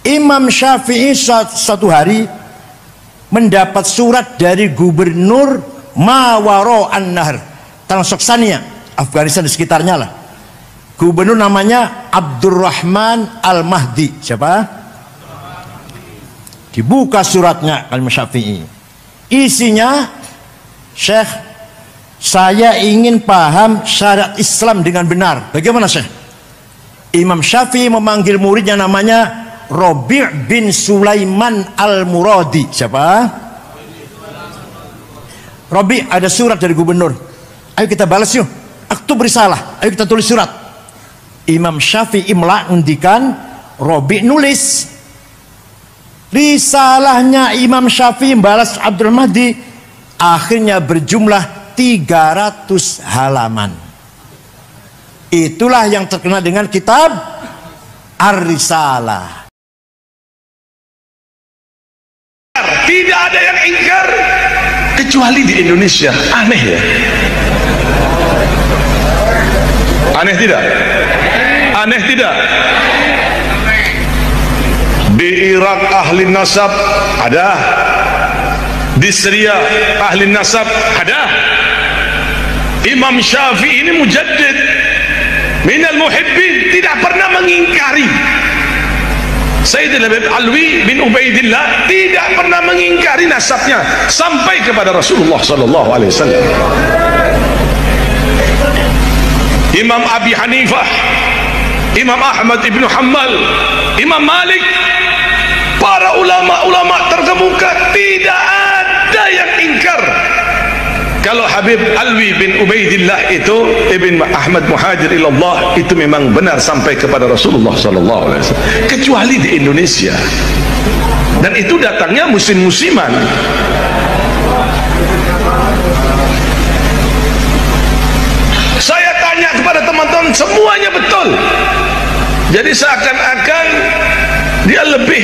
Imam Syafi'i satu hari mendapat surat dari gubernur Mawaro An-Nahr, Transoksania, Afghanistan di sekitarnya lah. Gubernur namanya Abdurrahman Al-Mahdi. Siapa? Dibuka suratnya Imam Syafi'i. Isinya, Syekh, saya ingin paham syariat Islam dengan benar. Bagaimana, Syekh? Imam Syafi'i memanggil muridnya namanya Robi' bin Sulaiman Al-Muradi. Siapa? Robi, ada surat dari gubernur. Ayo kita balas yuk. Aktub risalah. Ayo kita tulis surat. Imam Syafi'i ngendikan, Robi nulis. Risalahnya Imam Syafi'i balas Abdul Mahdi akhirnya berjumlah 300 halaman. Itulah yang terkenal dengan kitab Ar-Risalah. Tidak ada yang ingkar kecuali di Indonesia. Aneh ya? Aneh tidak? Aneh tidak? Di Irak ahli nasab ada, di Syria ahli nasab ada. Imam Syafi'i ini mujaddid minal muhibbin, tidak pernah mengingkari. Sayyidina Alwi bin Ubaidillah tidak pernah mengingkari nasabnya sampai kepada Rasulullah sallallahu alaihi wasallam. Imam Abi Hanifah, Imam Ahmad ibn Hanbal, Imam Malik, para ulama-ulama terkemuka tidak ada yang ingkar kalau Habib Alwi bin Ubaidillah itu Ibn Ahmad Muhajir ilallah itu memang benar sampai kepada Rasulullah sallallahu alaihi wasallam, kecuali di Indonesia. Dan itu datangnya musim-musiman. Saya tanya kepada teman-teman, semuanya betul. Jadi seakan-akan dia lebih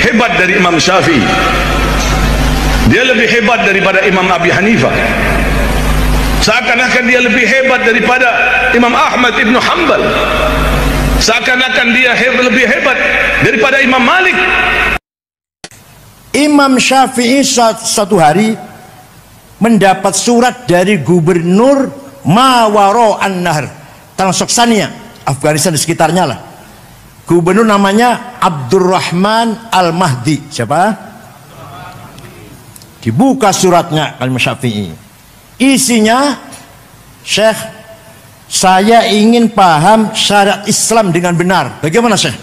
hebat dari Imam Syafi'i, dia lebih hebat daripada Imam Abi Hanifah, seakan-akan dia lebih hebat daripada Imam Ahmad ibn Hanbal, seakan-akan dia lebih hebat daripada Imam Malik. Imam Syafi'i satu hari mendapat surat dari gubernur Mawaro An-Nahr, Transoksania, Afghanistan di sekitarnya lah. Gubernur namanya Abdurrahman Al-Mahdi. Siapa? Dibuka suratnya Imam Syafi'i. Isinya, Syekh, saya ingin paham syariat Islam dengan benar. Bagaimana, Syekh?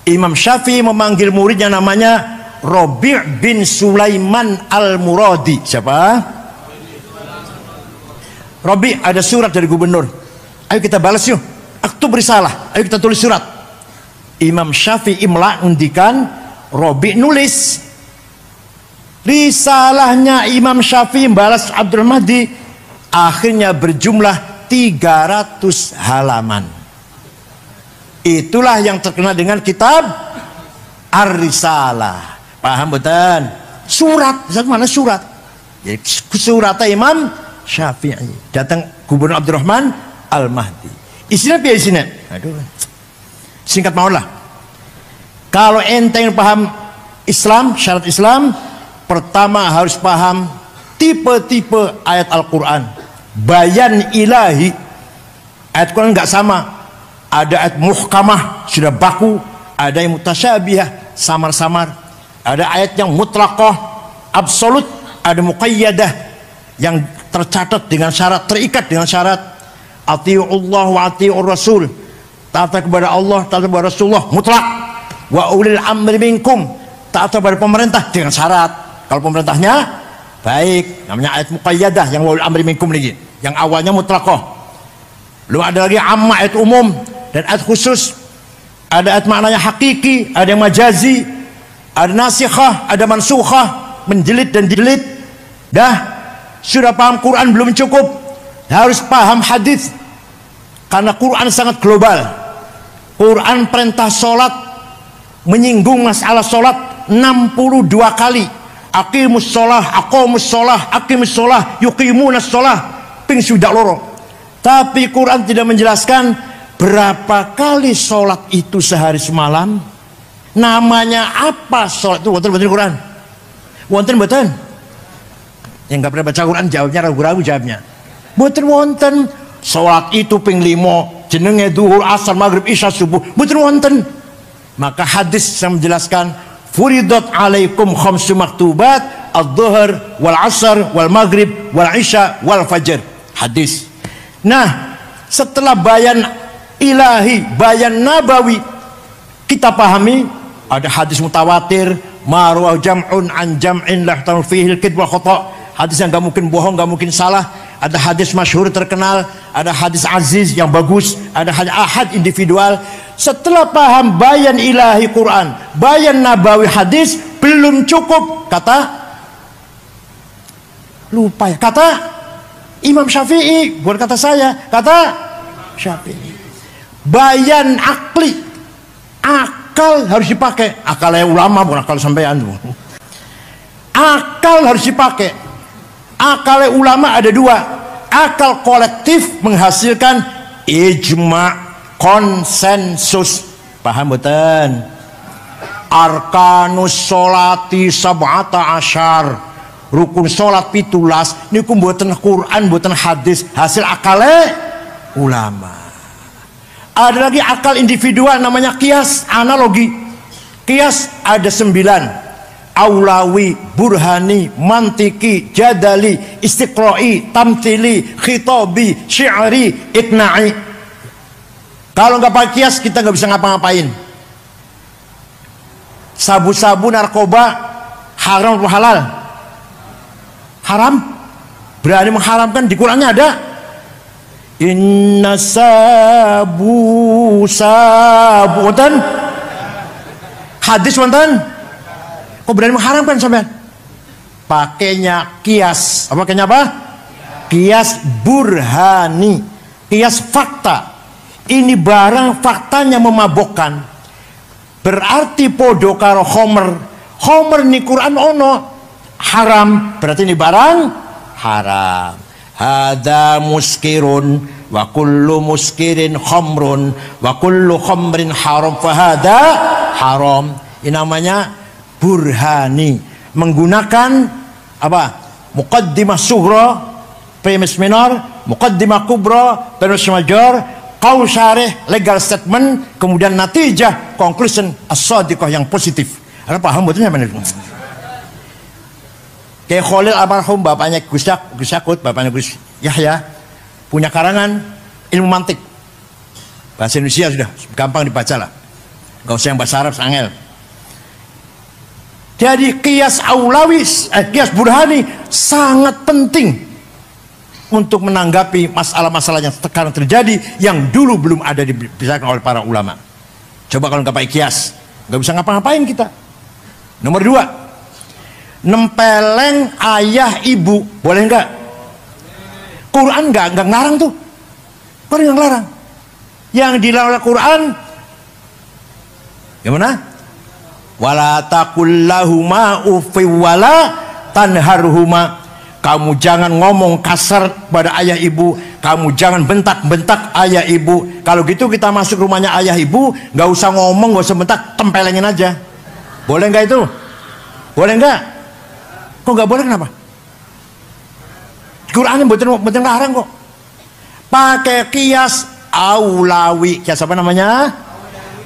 Imam Syafi'i memanggil muridnya namanya Robi' bin Sulaiman Al-Muradi. Siapa? Robi, ada surat dari gubernur. Ayo kita balas yuk. Aktub risalah. Ayo kita tulis surat. Imam Syafi'i ngendikan, Robi nulis. Risalahnya Imam Syafi'i balas Abdul Mahdi akhirnya berjumlah 300 halaman. Itulah yang terkenal dengan kitab Ar-Risalah. Paham betul? Surat, mana surat? Suratnya Imam Syafi'i. Datang Gubernur Abdurrahman Al-Mahdi. Isinya apa isinya? Aduh. Singkat maulah. Kalau ente yang paham Islam, syarat Islam, pertama harus paham tipe-tipe ayat Al-Quran. Bayan ilahi. Ayat Quran nggak sama. Ada ayat muhkamah, sudah baku. Ada yang mutasyabihah, samar-samar. Ada ayat yang mutlaqah, absolut. Ada muqayyadah, yang tercatat dengan syarat, terikat dengan syarat. Ati'ullah wa ati'ur rasul. Taat kepada Allah, taat kepada Rasulullah, mutlak. Wa ulil amri minkum, taat kepada pemerintah dengan syarat. Kalau pemerintahnya baik, namanya ayat muqayyadah, yang wa ulil amri minkum lagi. Yang awalnya mutlaqah. Belum ada lagi amma, ayat umum dan ayat khusus. Ada ayat maknanya hakiki, ada yang majazi, ada nasikhah, ada mansukhah, menjelid dan dijelid. Dah, sudah paham Quran belum cukup, harus paham hadis. Karena Quran sangat global. Quran perintah sholat menyinggung masalah sholat 62 kali. Aqimus sholah, aqamus sholah, aqimus sholah, yuqimunas sholah, ping sudah loro. Tapi Quran tidak menjelaskan berapa kali sholat itu sehari semalam, Namanya apa sholat itu? Wonten Quran? Wonten mboten? Yang nggak pernah baca Quran jawabnya ragu-ragu jawabnya. Mboten wonten. Sholat itu ping 5 jenenge duhur, asar, maghrib, isya, subuh. Mboten wonten. Maka hadis yang menjelaskan furidat alaikum khamsu maktubat adh-dhuhr wal asar wal maghrib wal isya wal fajr. Hadis. Nah, setelah bayan ilahi, bayan nabawi kita pahami ada hadis mutawatir marwah jam'un an jam'in la yahtamil fihi al-kidb wa khata'. Hadis yang gak mungkin bohong, gak mungkin salah. Ada hadis masyhur terkenal, ada hadis aziz yang bagus, ada hadis ahad individual. Setelah paham bayan ilahi Quran, bayan nabawi hadis, belum cukup. Kata Imam Syafi'i, bukan kata saya, kata Syafi'i. Bayan akli, akal harus dipakai. Akalnya ulama bukan akal sampean. Akal harus dipakai. Akal ulama ada 2. Akal kolektif menghasilkan ijma, konsensus. Paham betul? Arkanus sholati sab'ata asyar, rukun sholat 17 niku mboten Quran, mboten hadis, hasil akale ulama. Ada lagi akal individual namanya kias, analogi. Kias ada 9. Aulawi, burhani, mantiki, jadali, istiqra'i, tamtili, khitabi, syi'ri, ikna'i. Kalau nggak pakai kias kita nggak bisa ngapa-ngapain. Sabu-sabu, narkoba haram atau halal? Haram. Berani mengharamkan, di Qurannya ada. Inna sabu wonten. Hadis wonten. Kok berani mengharamkan sampean? Pakainya kias. Pakainya apa? Kias burhani, kias fakta. Ini barang faktanya memabokkan, berarti podo karo khomer. Khomer ni Quran ono haram, berarti ini barang haram. Hada muskirun wa kullu muskirin khamrun wa kullu khamrin haram fahada haram. Ini namanya burhani, menggunakan apa? Muqaddimah sughra, premis minor, muqaddimah kubra, premis major, qaul syarih, legal statement, kemudian natijah, conclusion as-shadiqah yang positif. Anda paham betulnya mana? Kayak Khalil almarhum, bapaknya Gus Yakut, bapaknya Gus Yahya, punya karangan ilmu mantik. Bahasa Indonesia sudah gampang dibaca lah. Gak usah yang bahasa Arab, angel. Jadi kias aulawi, kias burhani sangat penting untuk menanggapi masalah-masalah yang sekarang terjadi yang dulu belum ada dibicarakan oleh para ulama. Coba kalau nggak pakai kias, nggak bisa ngapa-ngapain kita. Nomor 2, nempeleng ayah ibu, boleh nggak? Quran nggak ngelarang tuh, Quran nggak ngelarang. Yang dilarang oleh Quran, gimana? Wala taqul lahuma uffi wala tanharhuma. Kamu jangan ngomong kasar pada ayah ibu, kamu jangan bentak-bentak ayah ibu. Kalau gitu kita masuk rumahnya ayah ibu, nggak usah ngomong, nggak usah bentak, tempelengin aja. Boleh nggak itu? Boleh nggak? Kok nggak boleh, kenapa? Quran betul larang kok. Pakai kias aulawi. Kias apa namanya?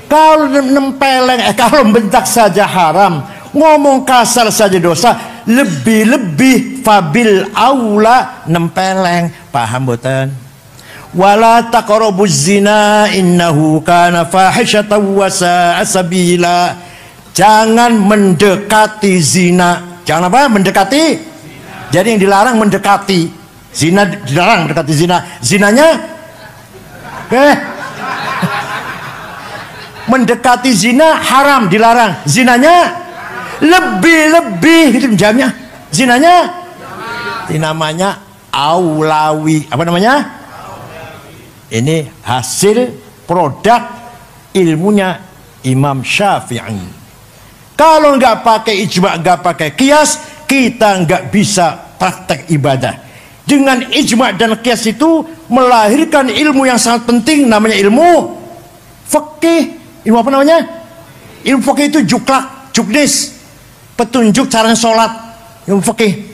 Kalau nempeleng, kalau bentak saja haram, ngomong kasar saja dosa, lebih-lebih fabil aula nempeleng. Paham boten? Wala taqrabuz zina innahu kana fahishatan wa sa'a sabila. Jangan mendekati zina. Jangan apa? Mendekati. Jadi yang dilarang mendekati. Zina dilarang, mendekati zina. Zinanya mendekati zina haram, dilarang. Zinanya lebih-lebih gitu jamnya. Zinanya ini namanya aulawi. Apa namanya? Ini hasil produk ilmunya Imam Syafi'i. Kalau nggak pakai ijma, nggak pakai kias, kita nggak bisa praktek ibadah. Dengan ijma dan kias itu melahirkan ilmu yang sangat penting, namanya ilmu fikih. Ilmu apa namanya? Ilmu fikih itu juklak, juknis, petunjuk cara sholat. Ilmu fikih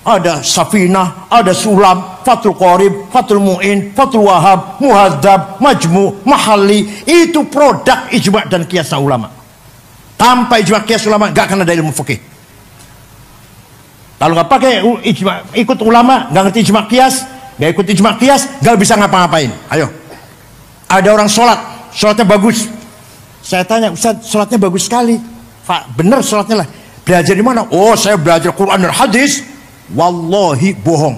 ada Safinah, ada Sulam, Fathul Qorib, Fathul Mu'in, Fathul Wahab, Muhadzab, Majmu, Mahalli. Itu produk ijma' dan qiyas ulama. Tanpa ijma' qiyas ulama gak akan ada ilmu fikih. Kalau nggak pakai ijma, ikut ulama, nggak ngerti ijma' qiyas, nggak ikut ijma' qiyas, nggak bisa ngapa-ngapain. Ayo, ada orang sholatnya bagus. Saya tanya, Ustaz, sholatnya bagus sekali. Pak, bener sholatnya lah. Belajar di mana? Oh, saya belajar Quran dan hadis. Wallahi bohong.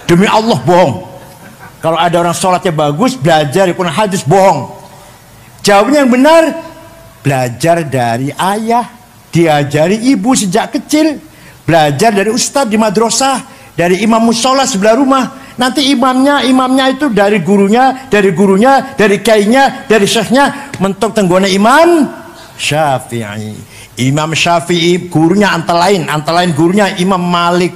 Demi Allah bohong. Kalau ada orang sholatnya bagus, belajar Quran hadis, bohong. Jawabnya yang benar, belajar dari ayah, diajari ibu sejak kecil, belajar dari ustadz di madrasah, dari imam musola sebelah rumah. Nanti imamnya itu dari gurunya, dari kainya, dari syekhnya, mentok tenggone Imam Syafi'i. Imam Syafi'i gurunya antara lain gurunya Imam Malik.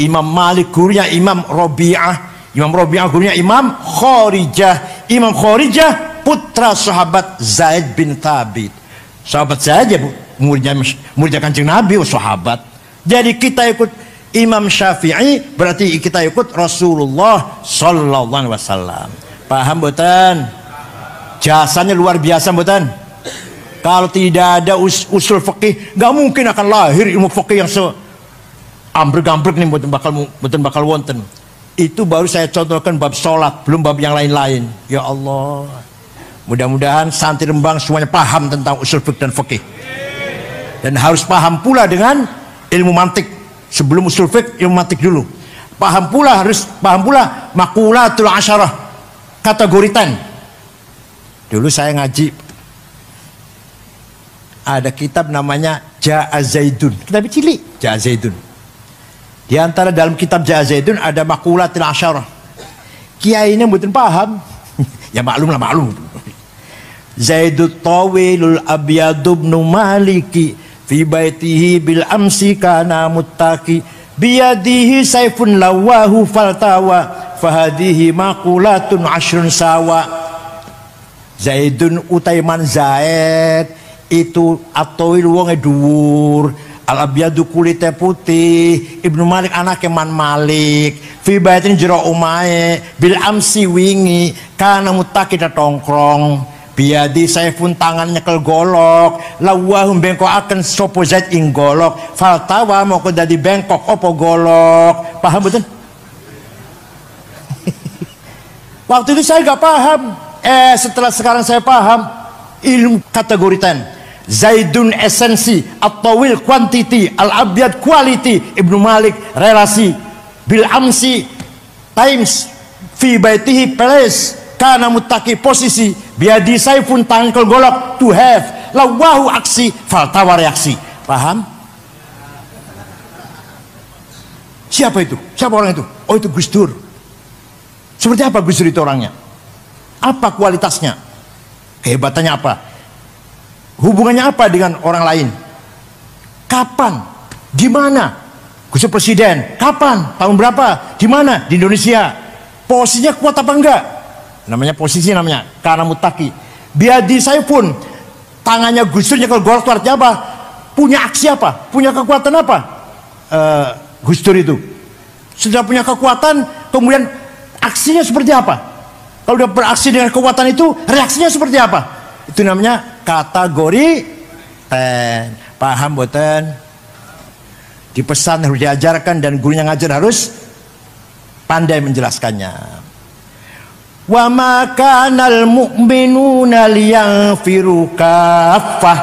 Imam Malik gurunya Imam Rabi'ah. Imam Rabi'ah gurunya Imam Khorijah. Imam Khorijah putra sahabat Zaid bin Thabit. Sahabat saja muridnya Kanjeng Nabi, sahabat. Jadi kita ikut Imam Syafi'i berarti kita ikut Rasulullah sallallahu alaihi wasallam. Paham mboten? Jasanya luar biasa mboten? Kalau tidak ada usul fikih, nggak mungkin akan lahir ilmu fikih yang ambrek-ambrek nih, betul bakal wonten. Itu baru saya contohkan bab sholat, belum bab yang lain-lain. Ya Allah, mudah-mudahan santri Rembang semuanya paham tentang usul fikih dan fikih, dan harus paham pula dengan ilmu mantik. Sebelum usul fikih, ilmu mantik dulu. Harus paham pula makulatul asyarah, kategori 10. Dulu saya ngaji, ada kitab namanya Ja'a Zaidun, kitab cilik Ja'a Zaidun. Di antara dalam kitab Ja'a Zaidun ada makulatul asyarah. Kiai ini mboten paham. Ya maklum. Zaidut tawilul abyadu ibnu maliki fi baitihi bil amsi kana muttaqi biyadihi saifun lawahu faltawa fahadihi maqulatun ashrun sawa. Zaidun utaiman Zaid itu atawil wonge dhuwur, al abyadu kulite putih, Ibnu Malik anake Man Malik, fi baitin jero omahe bil amsi wingi kana muttaqi tongkrong, biadi saifun tangan nyekel golok, lawahum bengkokaken sapa Zaid ing golok, faltawa moko dadi bengkok apa golok. Paham betul? Waktu itu saya nggak paham. Setelah sekarang saya paham ilmu kategori 10. Zaidun esensi, at-tawil quantity, al-abyad quality, Ibnu Malik relasi, bil amsi times, fi baitihi place, kana muttaqi posisi, biadi saifun tangan golok to have, lawahu aksi, faltawa reaksi. Paham? Siapa itu? Siapa orang itu? Oh, itu Gus Dur. Seperti apa Gus Dur itu orangnya? Apa kualitasnya? Kehebatannya apa? Hubungannya apa dengan orang lain? Kapan? Di mana? Gus Dur presiden. Kapan? Tahun berapa? Di mana? Di Indonesia. Posisinya kuat apa enggak? Namanya posisi, namanya karena mutaki. Biadi saya pun tangannya Gus Dur nyekel golok itu artinya apa? Punya aksi apa? Punya kekuatan apa? Gus Dur itu sudah punya kekuatan, kemudian aksinya seperti apa? Kalau udah beraksi dengan kekuatan itu, reaksinya seperti apa? Itu namanya kategori 10. Paham boten? Dipesan harus diajarkan, dan gurunya ngajar harus pandai menjelaskannya. Wa ma kanal mu'minuna liyaghfiru kaffah.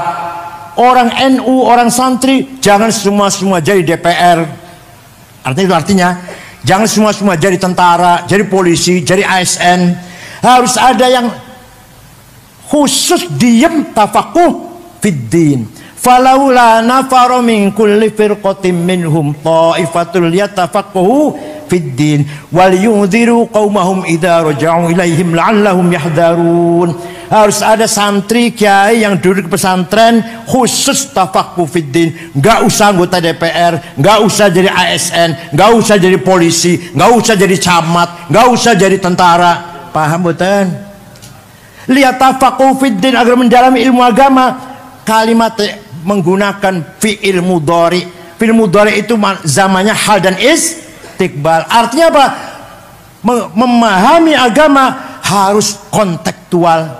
Orang NU, orang santri jangan semua jadi DPR. Artinya jangan semua jadi tentara, jadi polisi, jadi ASN. Harus ada yang khusus diem tafakuh fiddin. Falaula nafara min kulli firqatin minhum ta'ifatul yatafaqahu fiddin wal yunziru qaumahum idza raja'u ilaihim la'allahum yahdharun. Harus ada santri kiai yang duduk di pesantren khusus tafakuh fiddin. Enggak usah anggota DPR, enggak usah jadi ASN, enggak usah jadi polisi, enggak usah jadi camat, enggak usah jadi tentara. Paham boten? Lihat tafakuh fiddin, agar mendalami ilmu agama. kalimat menggunakan fi'il mudhari. Fi'il mudhari itu zamannya hal dan istiqbal. Artinya apa? Memahami agama harus kontekstual,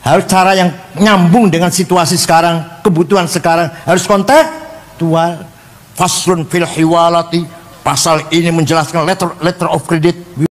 harus cara yang nyambung dengan situasi sekarang, kebutuhan sekarang, harus kontekstual. Faslun fil hiwalati, pasal ini menjelaskan letter of credit.